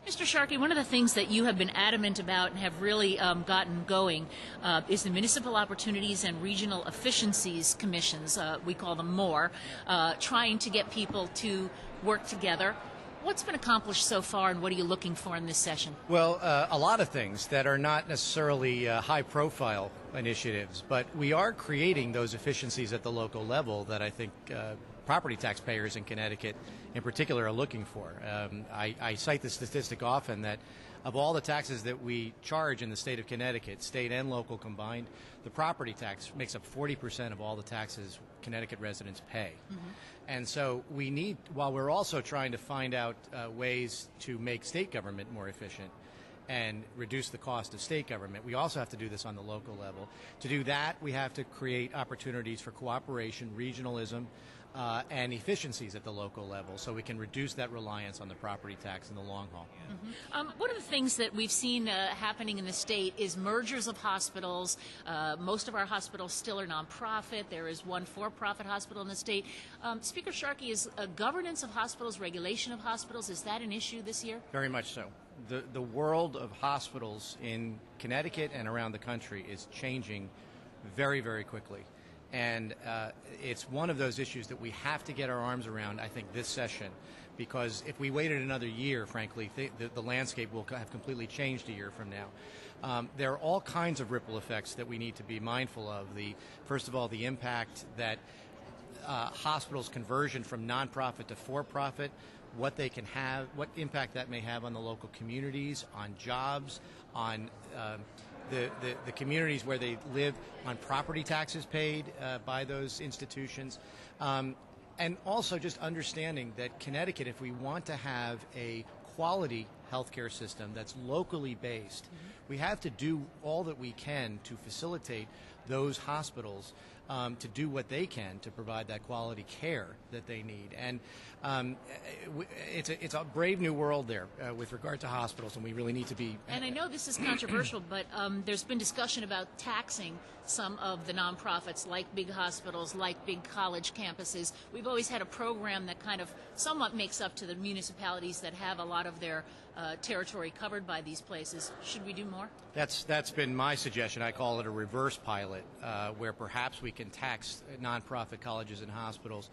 Mr. Sharkey, one of the things that you have been adamant about and have really gotten going is the Municipal Opportunities and Regional Efficiencies Commissions, we call them M.O.R.E, trying to get people to work together. What's been accomplished so far, and what are you looking for in this session? Well, a lot of things that are not necessarily high-profile initiatives, but we are creating those efficiencies at the local level that I think property taxpayers in Connecticut in particular are looking for. I cite the statistic often that of all the taxes that we charge in the state of Connecticut, state and local combined, the property tax makes up 40% of all the taxes Connecticut residents pay. Mm-hmm. And so we need, while we're also trying to find out ways to make state government more efficient and reduce the cost of state government, we also have to do this on the local level. To do that, we have to create opportunities for cooperation, regionalism, and efficiencies at the local level so we can reduce that reliance on the property tax in the long haul. Mm-hmm. One of the things that we've seen happening in the state is mergers of hospitals. Most of our hospitals still are nonprofit. There is one for-profit hospital in the state. Speaker Sharkey, is governance of hospitals, regulation of hospitals, is that an issue this year? Very much so. The world of hospitals in Connecticut and around the country is changing very, very quickly. And it's one of those issues that we have to get our arms around, I think, this session, because if we waited another year, frankly, the landscape will have completely changed a year from now. There are all kinds of ripple effects that we need to be mindful of. First of all, the impact that hospitals' conversion from nonprofit to for-profit, what they can have, what impact that may have on the local communities, on jobs, on the communities where they live, on property taxes paid by those institutions. And also just understanding that Connecticut, if we want to have a quality healthcare system that's locally based, we have to do all that we can to facilitate those hospitals to do what they can to provide that quality care that they need. And it's a brave new world there with regard to hospitals, and we really need to be... And I know this is controversial, but there's been discussion about taxing some of the nonprofits, like big hospitals, like big college campuses. We've always had a program that kind of somewhat makes up to the municipalities that have a lot of their territory covered by these places. Should we do more? That's been my suggestion. I call it a reverse pilot, where perhaps we can tax nonprofit colleges and hospitals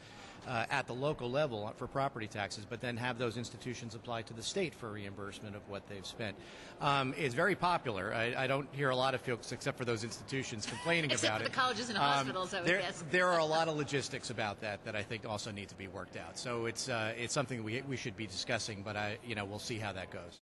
at the local level for property taxes, but then have those institutions apply to the state for reimbursement of what they've spent. It's very popular. I don't hear a lot of folks, except for those institutions, complaining about it. Except for the colleges and hospitals, I would guess. There are a lot of logistics about that I think also need to be worked out. So it's something we should be discussing, but we'll see how that goes.